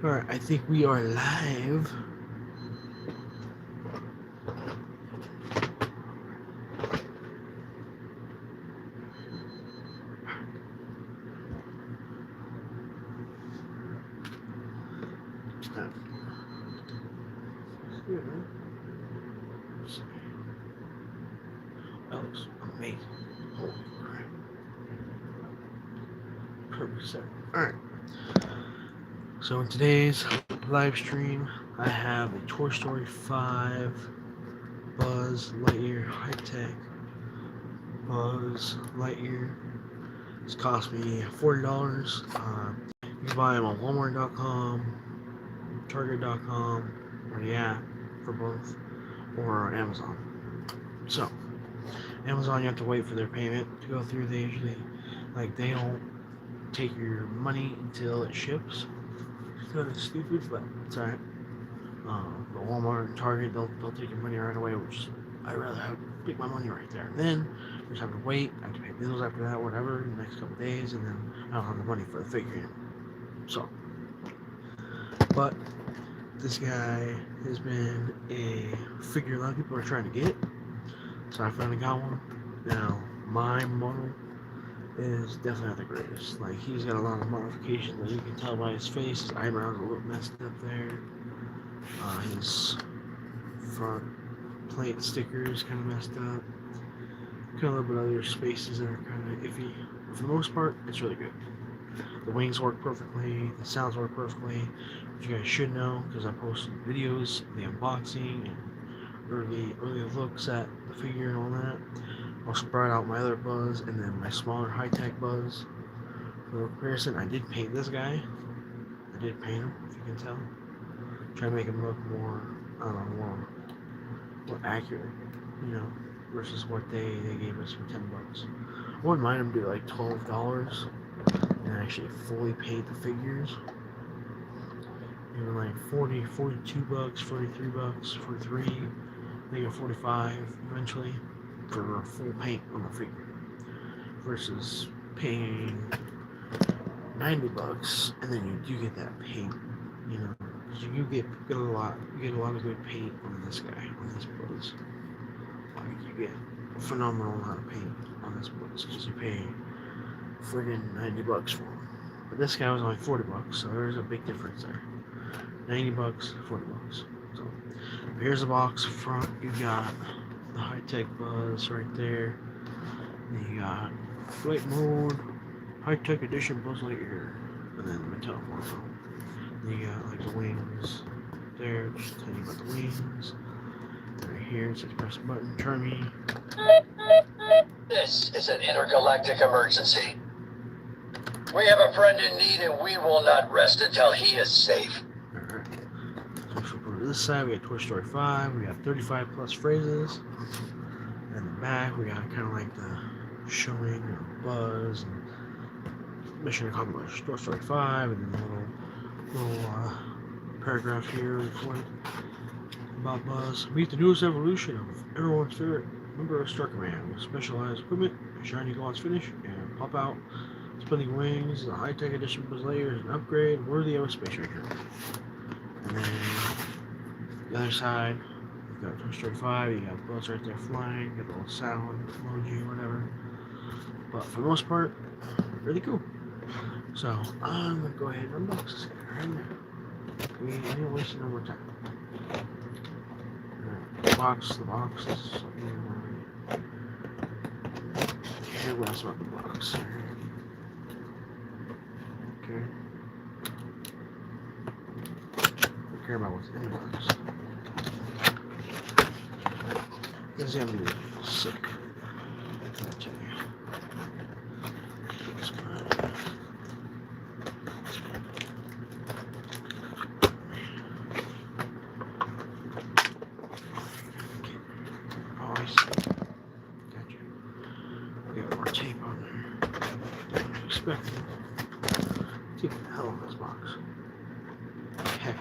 Alright, I think we are live. That looks amazing. Holy crap. Perfect set. Alright, so in today's live stream, I have a Toy Story 5 Buzz Lightyear High Tech Buzz Lightyear. It's cost me $40. You can buy them on Walmart.com, Target.com, or the app for both, or on Amazon. So, Amazon, you have to wait for their payment to go through. They don't take your money until it ships. It's kind of stupid, but it's alright. But Walmart and Target, they'll take your money right away, which I'd rather have take my money right there. And then I just have to wait. I have to pay bills after that, whatever, the next couple of days, and then I don't have the money for the figure. So, but this guy has been a figure a lot of people are trying to get. So I finally got one. Now, my model is definitely not the greatest. Like, he's got a lot of modifications that you can tell by his face. His eyebrows are a little messed up there. His front plate sticker is kind of messed up. Kind of a little bit of other spaces that are kind of iffy. But for the most part, it's really good. The wings work perfectly. The sounds work perfectly. Which you guys should know because I posted videos, the unboxing, and early looks at the figure and all that. I'll spread out my other Buzz and then my smaller high-tech Buzz. For comparison, I did paint this guy. I did paint him, if you can tell. Try to make him look more, I don't know, more accurate, you know, versus what they gave us for $10. I wouldn't mind them do like $12 and actually fully paint the figures. Even like 40, 42 bucks, 43 bucks, 43, maybe 45 eventually for full paint on the figure versus paying 90 bucks and then you do get that paint, you know. You get a lot of good paint on this guy, on this Buzz. Like, you get a phenomenal amount of paint on this Buzz because you pay friggin' 90 bucks for him. But this guy was only 40 bucks, so there's a big difference there. 90 bucks, 40 bucks. So here's the box front. You got the high-tech Buzz right there. Then you got flight mode, high-tech edition Buzz Lightyear, and then the Mattel logo. Then you got like the wings there, just tell you about the wings. Right here it says press a button, turn me. This is an intergalactic emergency. We have a friend in need and we will not rest until he is safe. Alright. So if we go to this side, we got Toy Story 5, we got 35 plus phrases. And the back, we got kind of like the showing of Buzz and mission accomplished. Toy Story 5, and then a little paragraph here about Buzz. Meet the newest evolution of everyone's favorite member of Strucker Man with specialized equipment, a shiny gloss finish, and pop out spinning wings. The high-tech edition Buzz Lightyear is an upgrade worthy of a space ranger. And then the other side, you got Toy Story 5, you got Buzz right there flying, got the little sound emoji or whatever. But for the most part, really cool. So I'm gonna go ahead and unbox this guy right now. We ain't wasting no more time. The box, this is something you want to hear what else about the box. Okay. Don't care about what's in the box. This is gonna be sick. I'll tell you. Take the hell out of this box. Heck.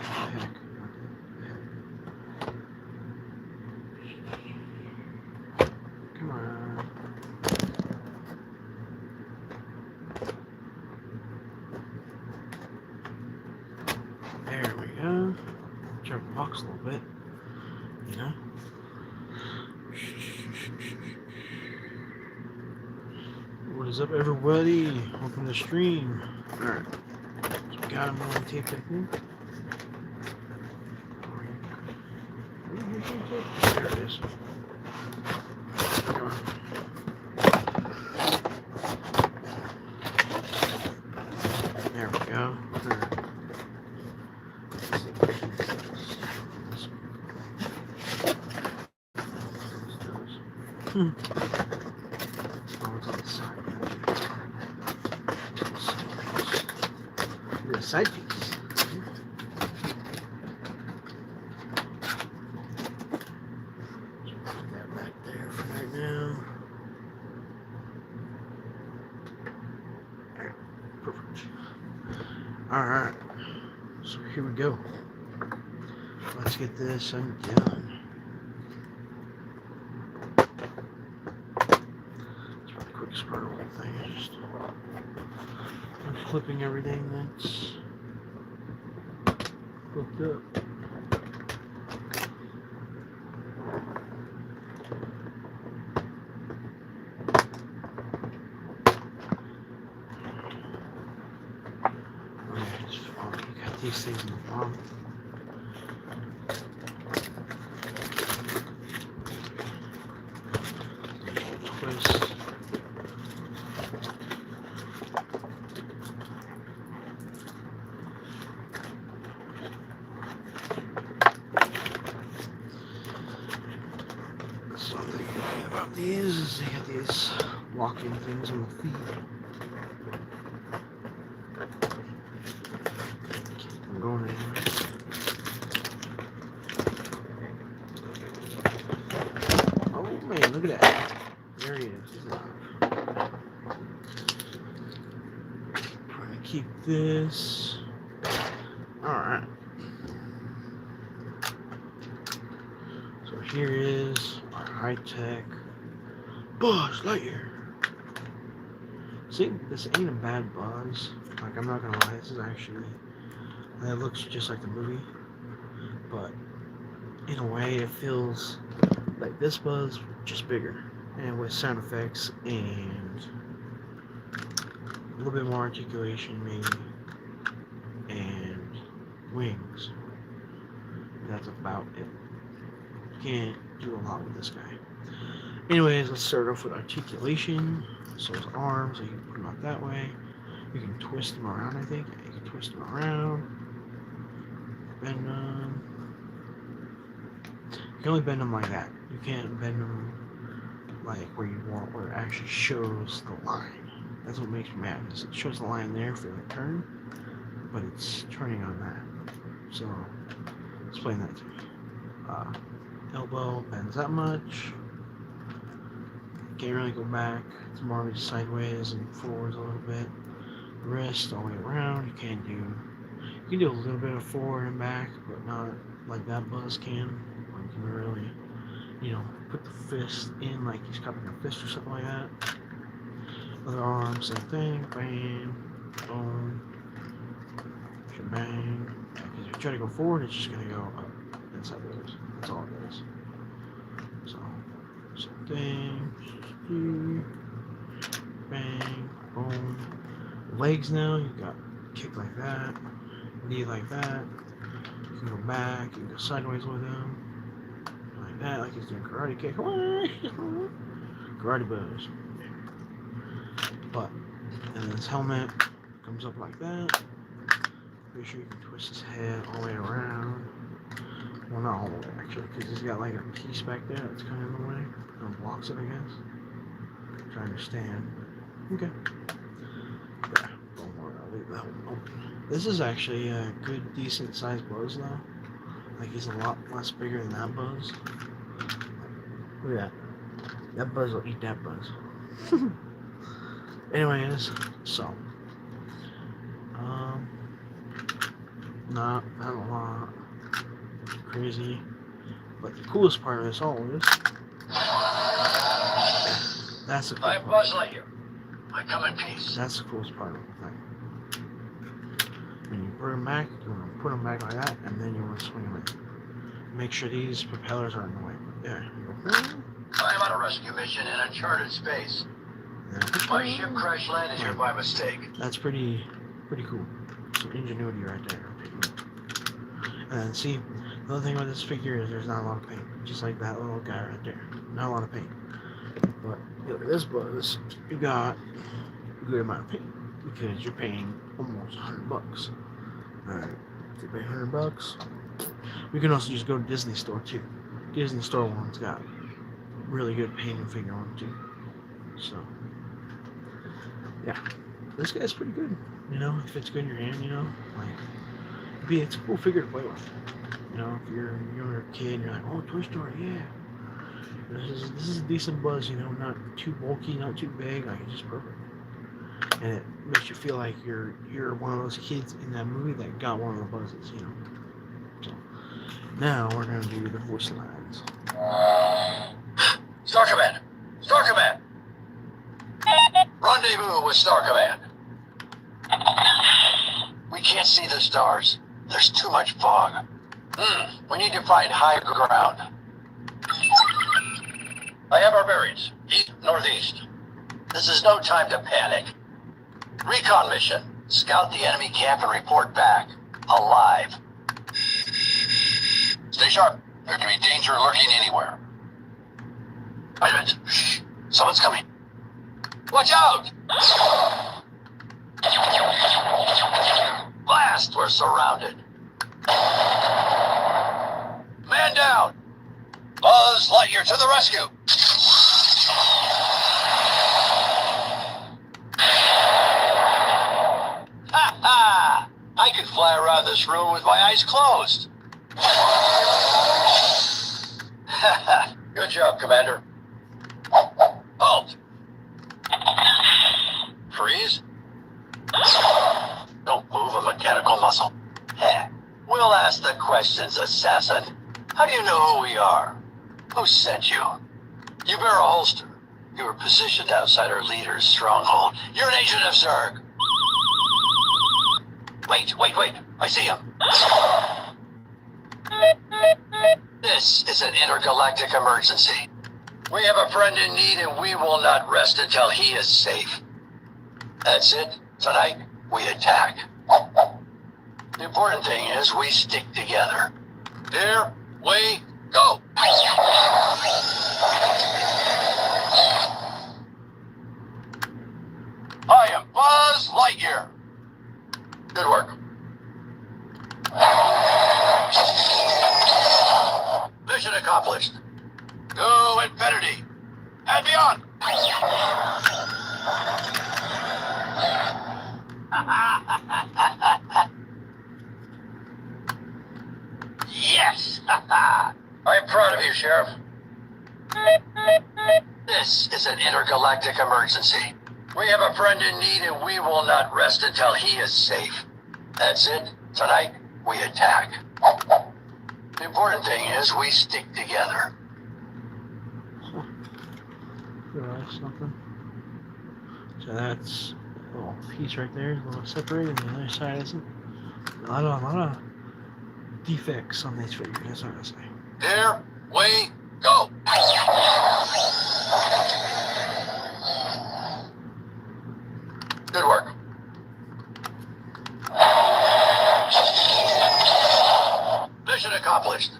Come on. bit, you know. What is up, everybody? Welcome to the stream. Alright, so we got him on tape, I think. There it is. There we go. Oh, it's on the side. The side piece. Put that back there for right now. Perfect. Alright. So here we go. Let's get this undone. It's probably the quickest part of the whole thing. Just flipping everything that's hooked up. You got these things in the bottom. Twist. Something about these is they got these locking things on the feet. Keep them going anyway. Oh man, look at that. There he is. He's alive. Trying to keep this. Alright. So here is our high-tech Buzz Lightyear. See, this ain't a bad Buzz. Like, I'm not gonna lie, this is actually, it looks just like the movie, but in a way it feels like this Buzz, just bigger, and with sound effects and a little bit more articulation maybe, and wings. That's about it. You can't do a lot with this guy. Anyways, let's start off with articulation. So his arms, so you can put them out that way. You can twist them around, I think. You can twist them around. Bend them. You can only bend them like that. You can't bend them like where you want, where it actually shows the line. That's what makes me mad. It shows the line there for the turn, but it's turning on that. So, explain that to me. Elbow bends that much. Can't really go back. It's more just sideways and forwards a little bit. Wrist all the way around. You can do a little bit of forward and back, but not like that Buzz can. Where you can really, put the fist in like he's cupping a fist or something like that. Other arm, same thing. Bang, boom, shebang. Because if you try to go forward, it's just gonna go up and sideways. That's all it is. So, same thing. Bang, boom. Legs now, you got kick like that, knee like that. You can go back, you can go sideways with him. Like that, like he's doing karate kick. Karate Buzz. But, and then his helmet comes up like that. Make sure you can twist his head all the way around. Well, not all the way actually, because he's got like a piece back there that's kind of in the way. It blocks it, I guess. I understand. Okay. Yeah, don't worry, I'll leave that one open. This is actually a good, decent sized Buzz though. Like he's a lot less bigger than that Buzz. Look at that. That Buzz will eat that Buzz. Anyways, so. Not a lot. Crazy. But the coolest part of this all is. That's the cool I'm Buzz Lightyear. I come in peace. That's the coolest part of the thing. When you put them back, you want to put them back like that, and then you want to swing them in. You make sure these propellers are in the way. There you go. I am on a rescue mission in uncharted space. My ship crash landed here by mistake. That's pretty cool. Some ingenuity right there. And see, the other thing about this figure is there's not a lot of paint. Just like that little guy right there. Not a lot of paint. But look at this Buzz. You got a good amount of paint. Because you're paying almost $100. Alright. If you pay $100, we can also just go to Disney Store too. Disney Store one's got really good painting figure on too. So yeah, this guy's pretty good. You know, if it's good in your hand, you know, like it's a cool figure to play with. You know, if you're a kid and you're like, oh, Toy Story, yeah. This is a decent Buzz, you know, not too bulky, not too big, like it's just perfect. And it makes you feel like you're one of those kids in that movie that got one of the Buzzes, you know. So now we're gonna do the voice lines. Star Command! Star Command! Rendezvous with Star Command. We can't see the stars. There's too much fog. We need to find higher ground. I have our bearings. East, northeast. This is no time to panic. Recon mission. Scout the enemy camp and report back. Alive. Stay sharp. There can be danger lurking anywhere. Wait a minute. Shh. Someone's coming. Watch out! Blast! We're surrounded. Man down! Buzz Lightyear to the rescue! Ha ha! I could fly around this room with my eyes closed. Good job, Commander. Halt! Freeze? Don't move a mechanical muscle. We'll ask the questions, assassin. How do you know who we are? Who sent you? You bear a holster. You were positioned outside our leader's stronghold. You're an agent of Zurg. Wait. I see him. This is an intergalactic emergency. We have a friend in need and we will not rest until he is safe. That's it. Tonight, we attack. The important thing is we stick together. Here we go. I am Buzz Lightyear. Good work. Mission accomplished. To infinity and beyond. Yes! I am proud of you, Sheriff. This is an intergalactic emergency. We have a friend in need and we will not rest until he is safe. That's it. Tonight, we attack. The important thing is we stick together. Realize something. So that's a little piece right there, a little separated, and the other side isn't. A lot of defects on these figures, that's what I say. Here we go. Good work. Mission accomplished.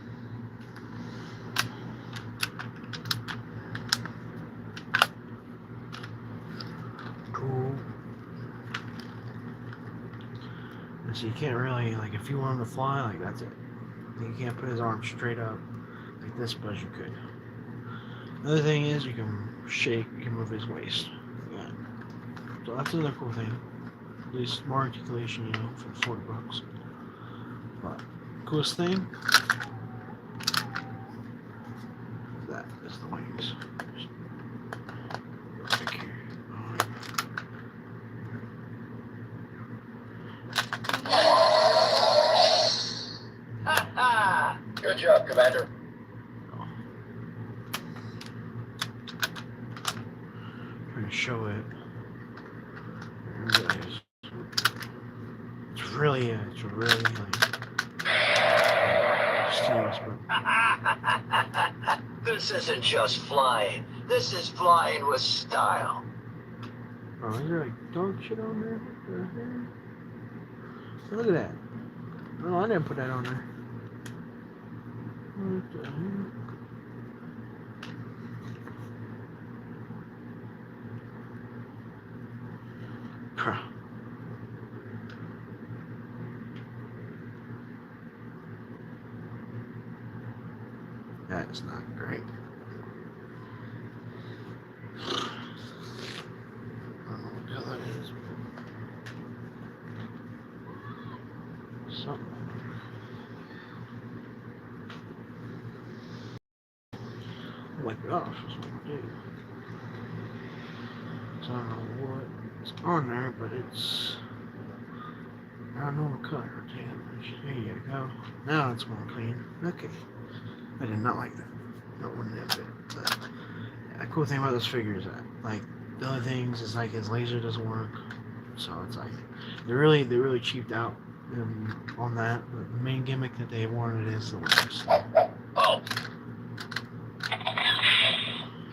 Cool. And so you can't really, like, if you want him to fly, like, that's it. You can't put his arms straight up like this, but you could. Another thing is you can shake, you can move his waist. Yeah. So that's another cool thing. At least more articulation, you know, for $40. But coolest thing, that is the wings. Back here. Good job, Commander. Trying to show it. It's really like, just serious, but This isn't just flying. This is flying with style. oh, is there like dog shit on there? What the hell? Look at that. No, I didn't put that on there. What the hell? Huh. That is not great. I don't know what the hell that is. Something. Wipe it off. That's what I'm gonna do. So I don't know what's on there, but it's not normal color. Damn. There you go. Now it's more clean. Okay. I did not like that. Not one damn bit. But yeah, the cool thing about this figure is that, like, the other things is like his laser doesn't work, so it's like they really cheaped out on that. But the main gimmick that they wanted is the wings. Oh.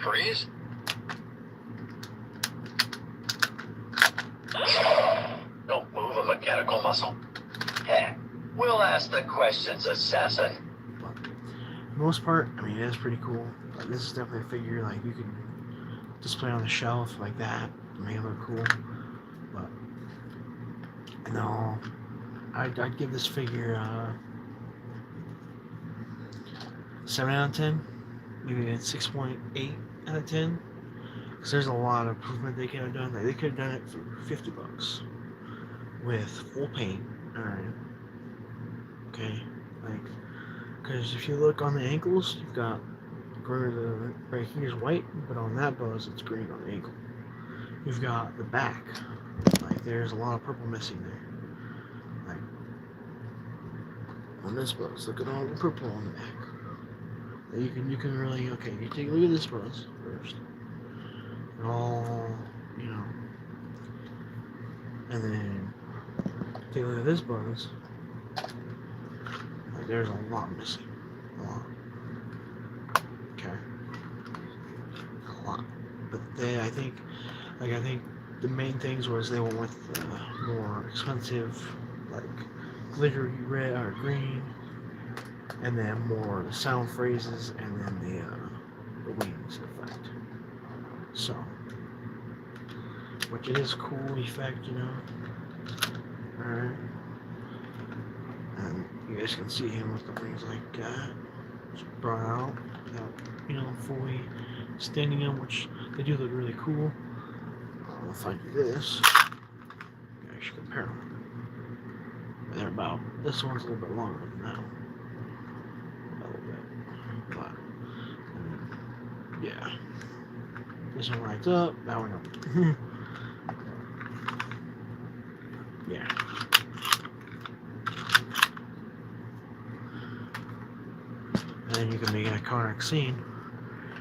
Freeze? Don't move a mechanical muscle. Heck, we'll ask the questions, assassin. But for the most part, I mean, it is pretty cool. Like, this is definitely a figure like you could display on the shelf like that, make it look cool. But no, I'd give this figure 7 out of 10, maybe a 6.8 out of 10. Because there's a lot of improvement they could have done. Like, they could have done it for $50 with full paint. Alright. Okay. Like, because if you look on the ankles, you've got right here's white, but on that buzz it's green on the ankle. You've got the back. Like, there's a lot of purple missing there. Like, on this buzz, look at all the purple on the back. You can really, okay, you take a look at this buzz first. All, you know, and then take a look at this buzz. Like, there's a lot missing. A lot. Okay. A lot. But I think the main things was they went with more expensive, like, glittery red or green, and then more sound phrases, and then the wings effect. So, which it is a cool effect, you know. Alright. And you guys can see him with the wings like that. Just brought out without, you know, fully standing them, which they do look really cool. If I do this, you guys should compare them. They're about, this one's a little bit longer than that one. A little bit. But, yeah. This one lights up, that one up. Yeah. And then you can make an iconic scene.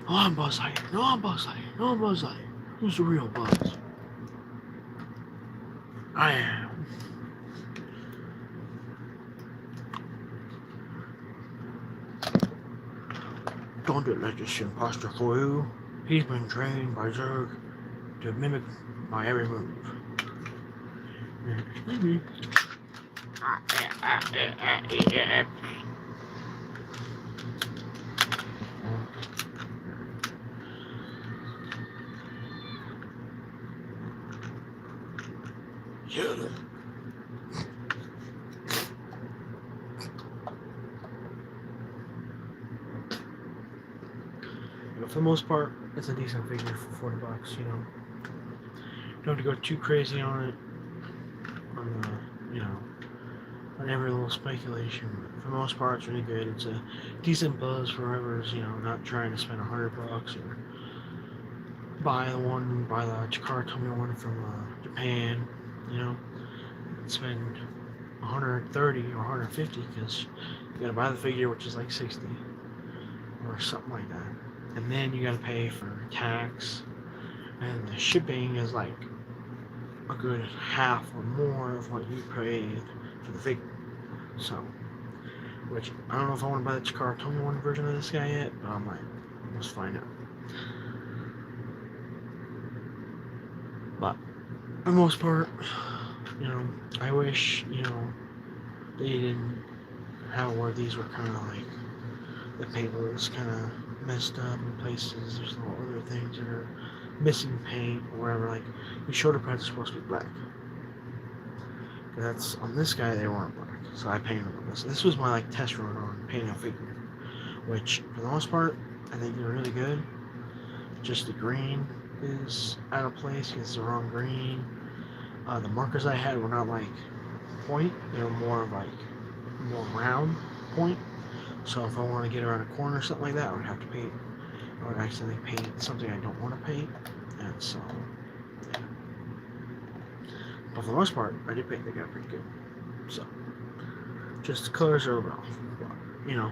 Oh, I'm Buzz Lightyear. No, I'm Buzz Lightyear. No, I'm Buzz Lightyear. Who's the real Buzz? I am. Don't let this imposter fool you. He's been trained by Zurg to mimic my every move. Yeah. But for the most part, it's a decent figure for $40, you know. Don't have to go too crazy on it, on the, you know, on every little speculation. But for the most part, it's really good. It's a decent buzz for whoever's, you know, not trying to spend $100 or buy the Chikara Tomy one from Japan, you know. Spend $130 or $150 because you gotta buy the figure, which is like $60 or something like that. And then you gotta pay for tax, and the shipping is like a good half or more of what you paid for the figure. So Which I don't know if I want to buy the Chikara 21 version of this guy yet, but I might. Let's find out. But for the most part, you know, I wish, you know, they didn't have where these were kind of like the paper was kind of messed up in places. There's little other things that are missing paint or whatever. Like the shoulder pads are supposed to be black. That's on this guy they weren't black, so I painted them on this. This was my like test run on painting a figure, which for the most part I think they're really good. Just the green is out of place. It's the wrong green. The markers I had were not like point; they were more of like more round point. So if I want to get around a corner or something like that, I would have to paint. I would accidentally paint something I don't want to paint, and so yeah. But for the most part, I did paint the guy pretty good. So just the colors are off. But, you know,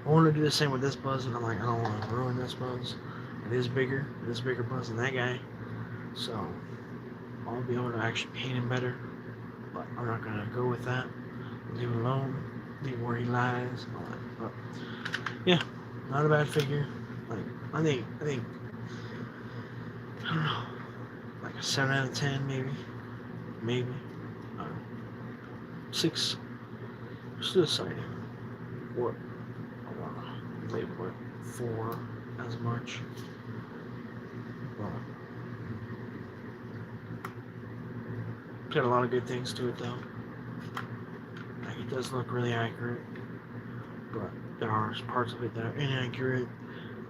I want to do the same with this Buzz, and I'm like, I don't want to ruin this Buzz. It is bigger. It is bigger Buzz than that guy, so I'll be able to actually paint him better. But I'm not gonna go with that. Leave him alone. Leave where he lies. All that. But yeah, not a bad figure. Like I think I don't know, like a 7 out of 10 maybe. I don't know. 6. Still exciting. What? I want to label it 4 as much. But it's got a lot of good things to it though. Like it does look really accurate, but there are parts of it that are inaccurate.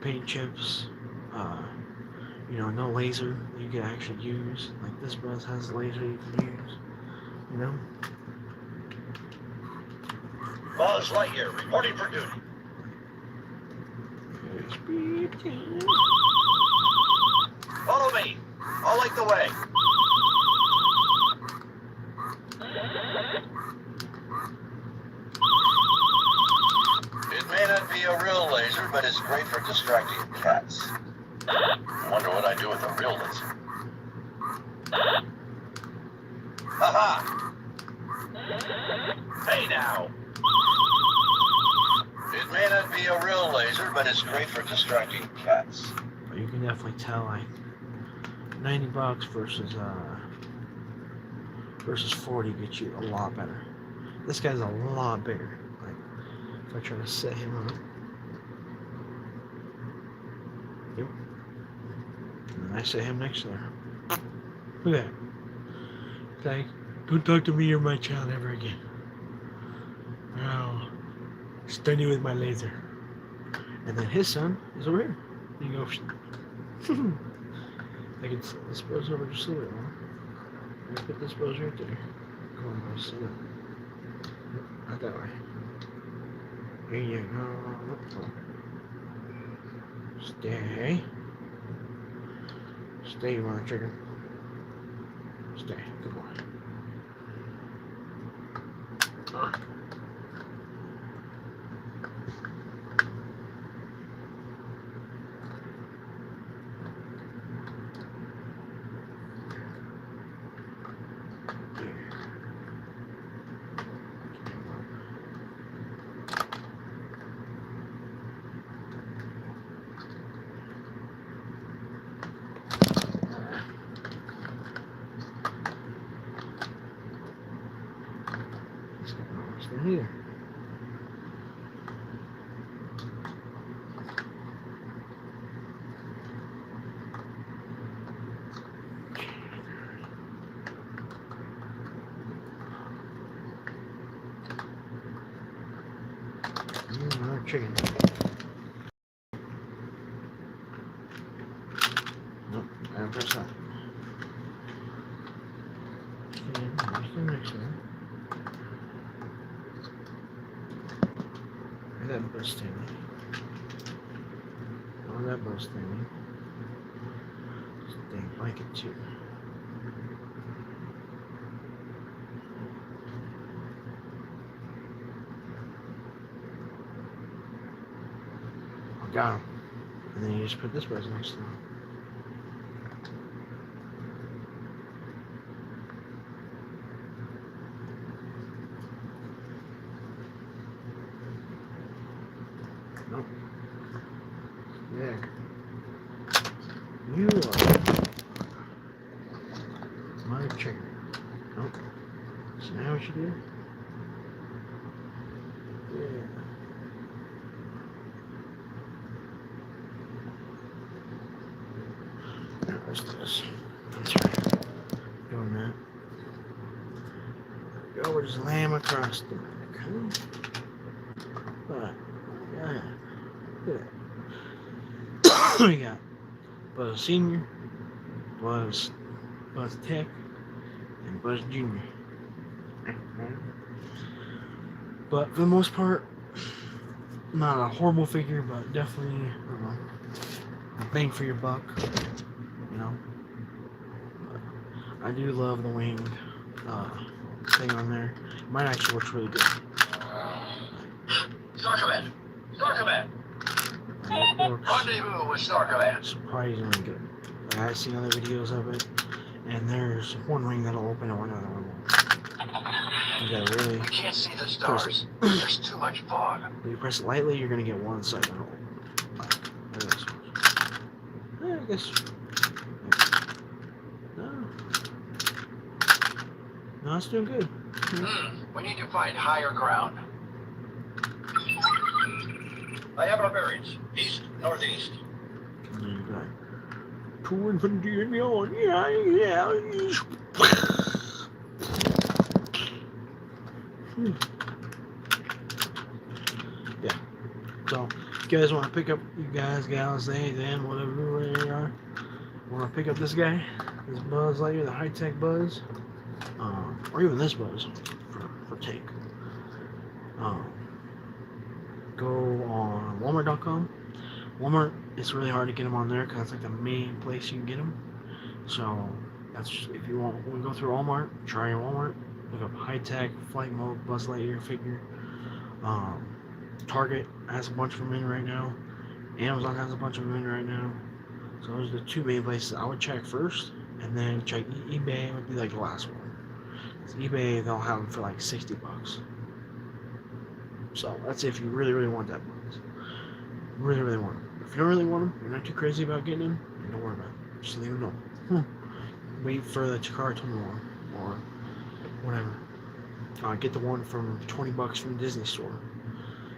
Paint chips, you know, no laser you can actually use. Like this Buzz has a laser you can use. You know. Buzz Lightyear reporting for duty. Follow me. I'll light the way. It may not be a real laser, but it's great for distracting cats. I wonder what I do with a real laser. Haha! Hey now! It may not be a real laser, but it's great for distracting cats. But you can definitely tell, like, $90 versus 40 gets you a lot better. This guy's a lot bigger. Like, if I try to set him up, yep, and then I set him next to her. Look at that. It's like, don't talk to me or my child ever again. I'll stun you with my laser. And then his son is over here. You go. I can dispose over just a little bit more. I put this Buzz right there. Come on, Buzz, sit up. Not that way. Here you go. Stay. Stay, you want chicken. Stay. Good boy. Stay here. Another chicken. Nope, I don't press that. Okay, here's the next one. Look at that Buzz thingy. Oh, that Buzz thingy. Dang blanket too. Oh, got him. And then you just put this Buzz next to him. check. You are my chicken. Nope. So now what you do? Yeah. Now there's this. That's right. Doing that. Go over just lamb across the back. Huh? But, yeah. Yeah. We got Buzz Senior, Buzz Tech, and Buzz Junior. But for the most part, not a horrible figure, but definitely a bang for your buck. You know, I do love the winged thing on there. Mine actually works really good. Star Command! Star Command! Rendezvous with Star Command. Surprisingly good. Like, I've seen other videos of it, and there's one ring that'll open and one other one won't. You gotta really. We can't see the stars. There's too much fog. If you press it lightly, you're gonna get one side that'll open. I guess. No, it's doing good. We need to find higher ground. I have our bearings. East, northeast. Two infantry in the on. Yeah. Yeah. So, if you guys want to pick up, you guys, gals, they, then, whatever they are, want to pick up this guy, this Buzz Lightyear, the high-tech Buzz, or even this Buzz for take. Go on Walmart.com. Walmart, it's really hard to get them on there because that's like the main place you can get them. So that's if you want. When we go through Walmart, try your Walmart. Look up high-tech flight mode Buzz Lightyear figure. Target has a bunch of them in right now. Amazon has a bunch of them in right now. So those are the two main places I would check first, and then check eBay would be like the last one. Because eBay, they'll have them for like $60. So that's if you really, really want that Buzz. Really want them. If you don't really want them, you're not too crazy about getting them, don't worry about it. Just leave them alone. Wait for the Takara Tomy one or whatever. Get the one from $20 from the Disney store.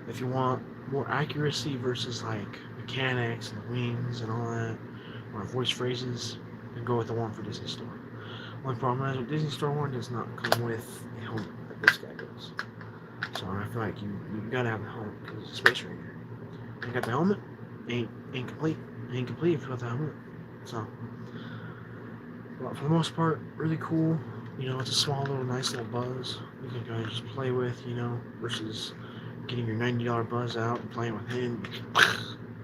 If you want more accuracy versus like mechanics and wings and all that, or voice phrases, then go with the one for Disney store. One problem is with Disney store one does not come with a helmet like this guy does. So I feel like you gotta have the helmet because it's a Space Ranger. You got the helmet, ain't complete. Ain't complete if you got the helmet. So, but for the most part, really cool. You know, it's a small little nice little Buzz you can kind of just play with, you know, versus getting your $90 Buzz out and playing with him,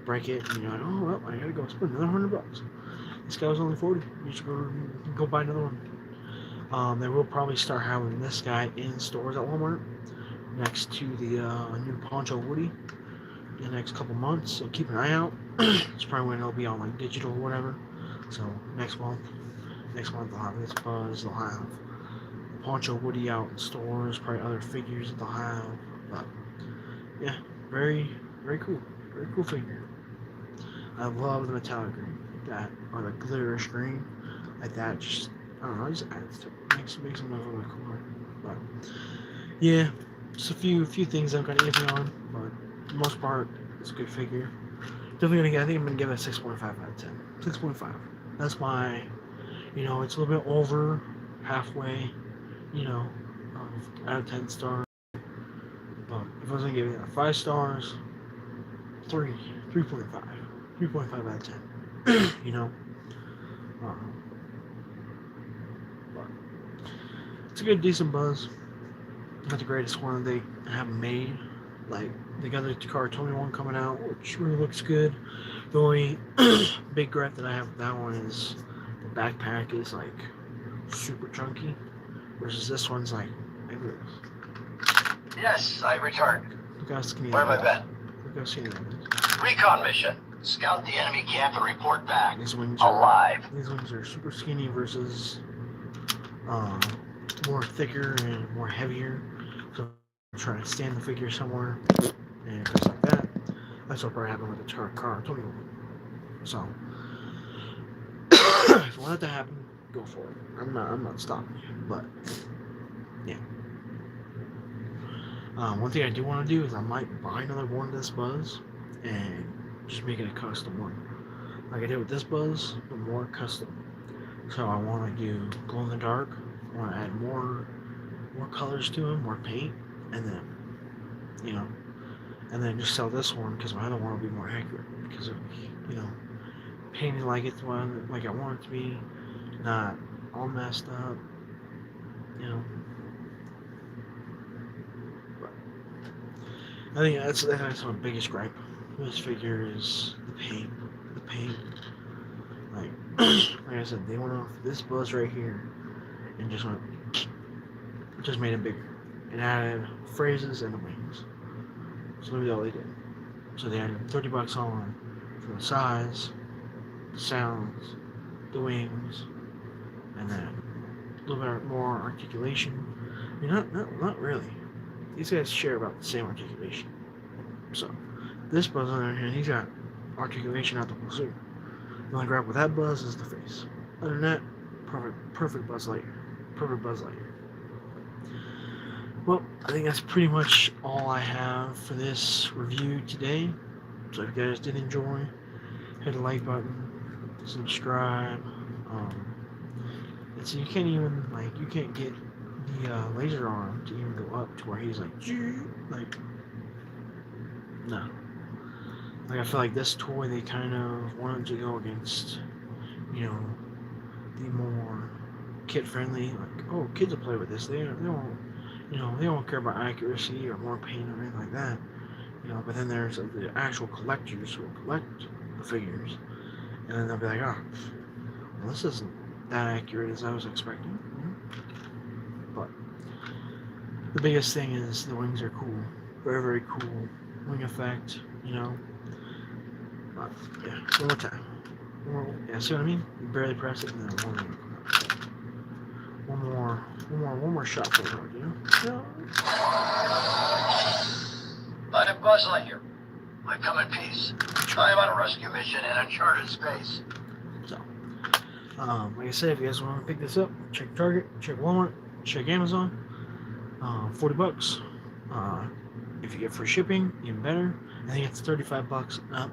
break it, and you're like, oh well, I gotta go spend another $100. This guy was only 40. You should go buy another one. They will probably start having this guy in stores at Walmart next to the new Poncho Woody in the next couple months. So keep an eye out. It's probably when it'll be on like digital or whatever. So next month they'll have this Buzz. They'll have Poncho Woody out in stores. Probably other figures that they'll have. But yeah, very cool. Very cool figure. I love the metallic green, that or the glitterish green, like that. Just I don't know, just adds to it. Makes them look a little bit cooler. But yeah, just a few things I've got iffy on, but for the most part, it's a good figure. Definitely gonna get. I think I'm gonna give it a 6.5 out of 10. 6.5. That's my, you know, it's a little bit over halfway, you know, out of 10 stars. But if I was gonna give it 5 stars, 3.5 out of 10. You know, but it's a good, decent Buzz. Not the greatest one they have made. Like they got the Takara Tomy one coming out, which really looks good. The only big gripe that I have with that one is the backpack is like super chunky, versus this one's like this. Yes, I returned. Look how skinny Where have I that is. been? Look how skinny that is. Recon mission. Scout the enemy camp and report back. These wings alive. These wings are super skinny versus more thicker and more heavier. So I'm trying to stand the figure somewhere and just like that. That's what probably happened with the Takara Tomy one. So if you want that to happen, go for it. I'm not stopping you. But yeah. One thing I do want to do is I might buy another one of this Buzz and just make it a custom one. Like I did with this Buzz, but more custom. So I want to do glow in the dark. I want to add more colors to him, more paint, and then you know, and then just sell this one because my other one will be more accurate because of you know painted like it's one like I want it to be, not all messed up. You know, but I think that's my biggest gripe with this figure is the paint. The paint, like like I said, they went off this Buzz right here and just made it bigger and added phrases and the wings. So maybe all they did. So they added $30 on for the size, the sounds, the wings, and then a little bit more articulation. I mean, not really. These guys share about the same articulation. So this Buzz on the other hand, he's got articulation out the wazoo. The only grab with that Buzz is the face. Other than that, perfect Buzz Lightyear. Perfect Buzz Lightyear. Well, I think that's pretty much all I have for this review today. So if you guys did enjoy, hit the like button, subscribe. And so you can't get the laser arm to even go up to where he's like no. Like I feel like this toy they kind of wanted to go against, you know, the more kid friendly. Like kids will play with this. They won't. They don't care about accuracy or more paint or anything like that. But then there's the actual collectors who will collect the figures, and then they'll be like, oh, well, this isn't that accurate as I was expecting. But the biggest thing is the wings are cool, very very cool wing effect. But yeah, one more time. Yeah, see what I mean? You barely press it, and then one more shot for the road, I'm Buzz Lightyear. I come in peace. I am on a rescue mission in uncharted space. So, like I said, if you guys want to pick this up, check Target, check Walmart, check Amazon. $40. If you get free shipping, even better. I think it's $35 up.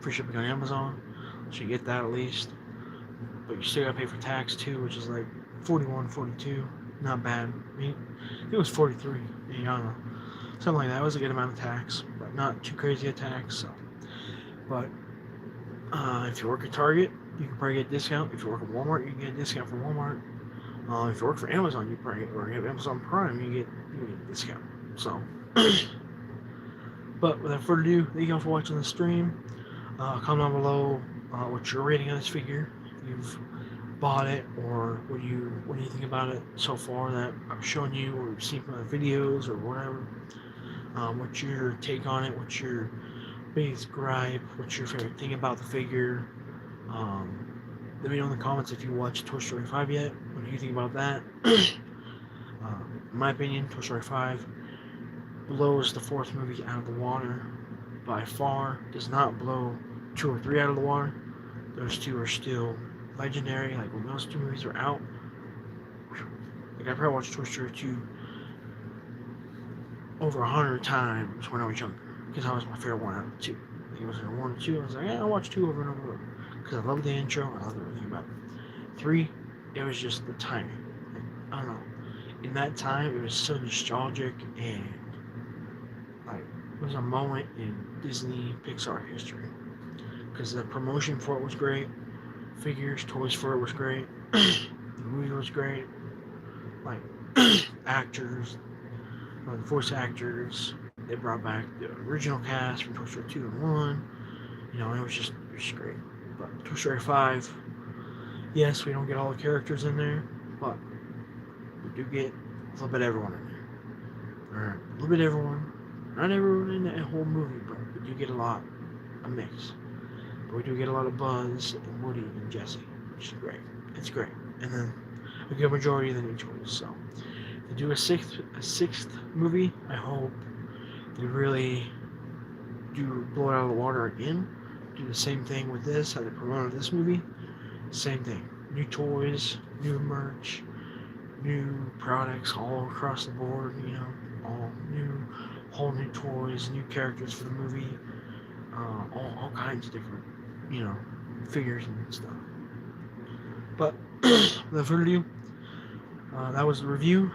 Free shipping on Amazon, so you get that at least. But you still gotta pay for tax too, which is like $41, $42. Not bad. I mean, it was $43. I don't know, something like that. It was a good amount of tax, but not too crazy a tax. So, but if you work at Target, you can probably get a discount. If you work at Walmart, you can get a discount from Walmart. If you work for Amazon, you probably or you have Amazon Prime, you get a discount. So, but without further ado, thank you all for watching the stream. Comment down below what's your rating on this figure. If you've bought it, or what do you think about it so far that I've shown you or you've seen from the videos or whatever. What's your take on it? What's your biggest gripe? What's your favorite thing about the figure? Let me know in the comments if you watched Toy Story 5 yet. What do you think about that? In my opinion, Toy Story 5 blows the fourth movie out of the water by far. Does not blow 2 or 3 out of the water. Those two are still legendary. Like when those 2 movies were out, like I probably watched Toy Story 2 over 100 times when I was younger, because that was my favorite one out of the 2. I think it was 1 or 2. I was like, yeah, I'll watch 2 over and over because I love the intro. I love everything about it. 3, it was just the timing. Like, I don't know. In that time, it was so nostalgic and like it was a moment in Disney Pixar history because the promotion for it was great. Figures, toys for it was great. The movie was great. Like actors, like voice actors, they brought back the original cast from Toy Story 2 and 1. It was just great. But Toy Story 5, yes, we don't get all the characters in there, but we do get a little bit of everyone in there. Or a little bit of everyone. Not everyone in that whole movie, but we do get a mix. But we do get a lot of Buzz and Woody and Jesse, which is great. It's great. And then a good majority of the new toys. So to do a sixth movie, I hope they really do blow it out of the water again. do the same thing with this, how they promoted this movie. Same thing. New toys, new merch, new products all across the board, all new, whole new toys, new characters for the movie, all kinds of different, you know, figures and stuff. But without further ado, that was the review.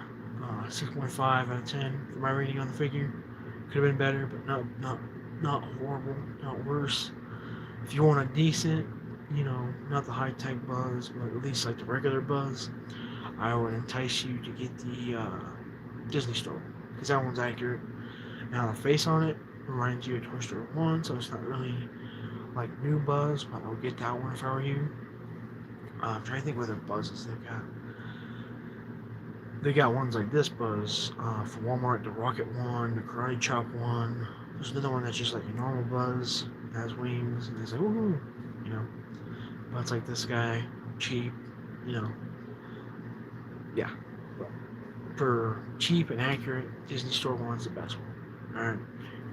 6.5 out of 10 for my rating on the figure. Could have been better, but not horrible, not worse. If you want a decent, not the high-tech Buzz, but at least like the regular Buzz, I would entice you to get the Disney Store, because that one's accurate. Now the face on it reminds you of Toy Story 1, so it's not really like new Buzz, but I would get that one if I were you. I'm trying to think what other Buzzes they've got. They got ones like this Buzz for Walmart, the Rocket one, the Karate Chop one. There's another one that's just like a normal Buzz, has wings, and it's like, woohoo, But it's like this guy, cheap, Yeah. But for cheap and accurate, Disney Store one's the best one. Alright.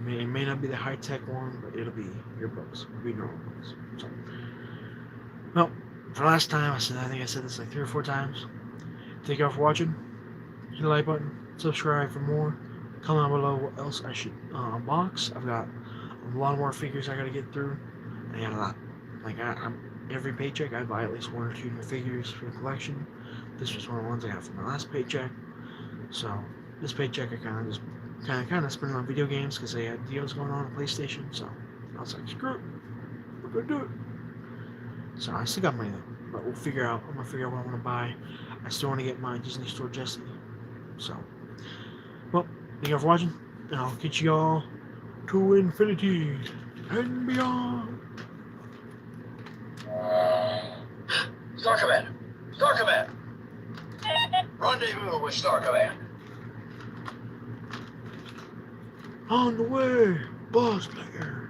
It may not be the high-tech one, but it'll be your Buzz. It'll be normal Buzz. So, well, for last time, I think I said this like 3 or 4 times. Thank y'all for watching. Hit the like button, subscribe for more. Comment down below what else I should unbox. I've got a lot more figures I gotta get through. I got a lot. Like every paycheck, I buy at least 1 or 2 new figures for the collection. This was one of the ones I got from my last paycheck. So this paycheck, I kind of spent on video games because they had deals going on PlayStation. So I was like, screw it, we're gonna do it. So I still got money though, but I'm gonna figure out what I want to buy. I still want to get my Disney Store Jessie. So, well, thank you all for watching, and I'll catch you all to infinity and beyond. Star Command! Star Command! Rendezvous with Star Command. On the way, Buzz Lightyear.